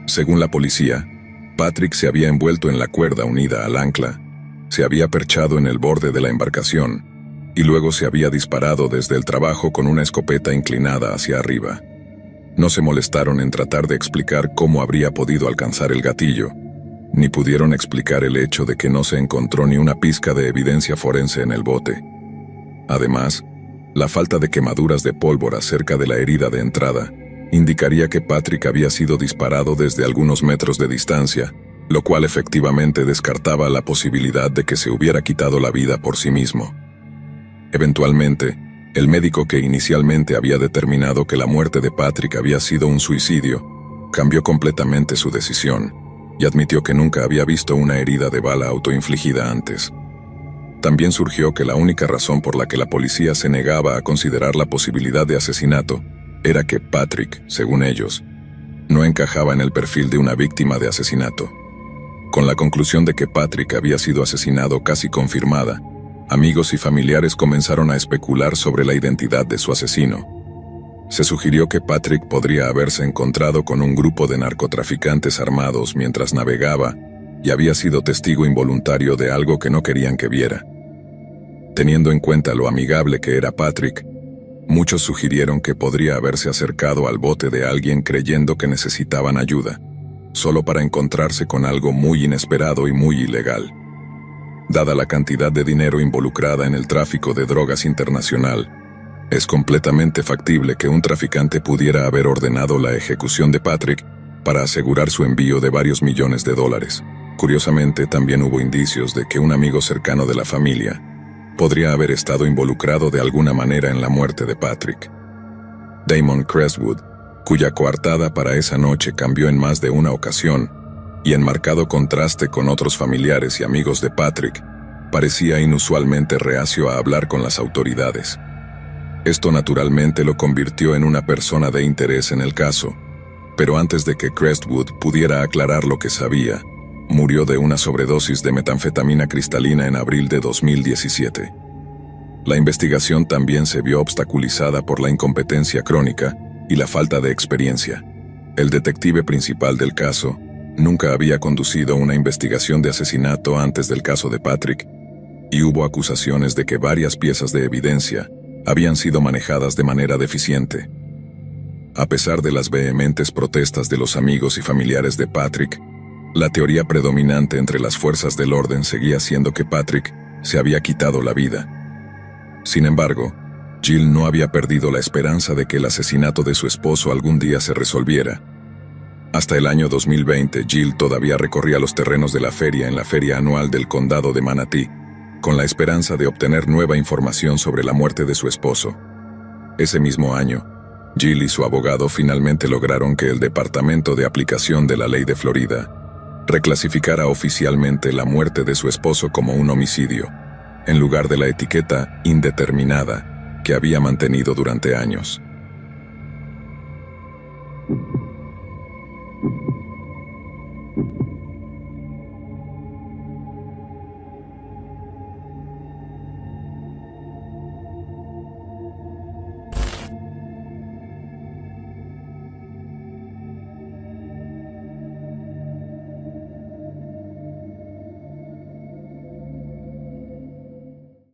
Según la policía, Patrick se había envuelto en la cuerda unida al ancla, se había perchado en el borde de la embarcación, y luego se había disparado desde el trabajo con una escopeta inclinada hacia arriba. No se molestaron en tratar de explicar cómo habría podido alcanzar el gatillo, ni pudieron explicar el hecho de que no se encontró ni una pizca de evidencia forense en el bote. Además, la falta de quemaduras de pólvora cerca de la herida de entrada indicaría que Patrick había sido disparado desde algunos metros de distancia, lo cual efectivamente descartaba la posibilidad de que se hubiera quitado la vida por sí mismo. Eventualmente, el médico que inicialmente había determinado que la muerte de Patrick había sido un suicidio, cambió completamente su decisión y admitió que nunca había visto una herida de bala autoinfligida antes. También surgió que la única razón por la que la policía se negaba a considerar la posibilidad de asesinato era que Patrick, según ellos, no encajaba en el perfil de una víctima de asesinato. Con la conclusión de que Patrick había sido asesinado casi confirmada, amigos y familiares comenzaron a especular sobre la identidad de su asesino. Se sugirió que Patrick podría haberse encontrado con un grupo de narcotraficantes armados mientras navegaba y había sido testigo involuntario de algo que no querían que viera. Teniendo en cuenta lo amigable que era Patrick, muchos sugirieron que podría haberse acercado al bote de alguien creyendo que necesitaban ayuda, solo para encontrarse con algo muy inesperado y muy ilegal. Dada la cantidad de dinero involucrada en el tráfico de drogas internacional, es completamente factible que un traficante pudiera haber ordenado la ejecución de Patrick para asegurar su envío de varios millones de dólares. Curiosamente, también hubo indicios de que un amigo cercano de la familia podría haber estado involucrado de alguna manera en la muerte de Patrick. Damon Crestwood, cuya coartada para esa noche cambió en más de una ocasión, y en marcado contraste con otros familiares y amigos de Patrick, parecía inusualmente reacio a hablar con las autoridades. Esto naturalmente lo convirtió en una persona de interés en el caso, pero antes de que Crestwood pudiera aclarar lo que sabía, murió de una sobredosis de metanfetamina cristalina en abril de 2017. La investigación también se vio obstaculizada por la incompetencia crónica y la falta de experiencia. El detective principal del caso nunca había conducido una investigación de asesinato antes del caso de Patrick, y hubo acusaciones de que varias piezas de evidencia habían sido manejadas de manera deficiente. A pesar de las vehementes protestas de los amigos y familiares de Patrick, la teoría predominante entre las fuerzas del orden seguía siendo que Patrick se había quitado la vida. Sin embargo, Jill no había perdido la esperanza de que el asesinato de su esposo algún día se resolviera. Hasta el año 2020, Jill todavía recorría los terrenos de la feria en la feria anual del condado de Manatee, con la esperanza de obtener nueva información sobre la muerte de su esposo. Ese mismo año, Jill y su abogado finalmente lograron que el Departamento de Aplicación de la Ley de Florida reclasificara oficialmente la muerte de su esposo como un homicidio, en lugar de la etiqueta indeterminada que había mantenido durante años.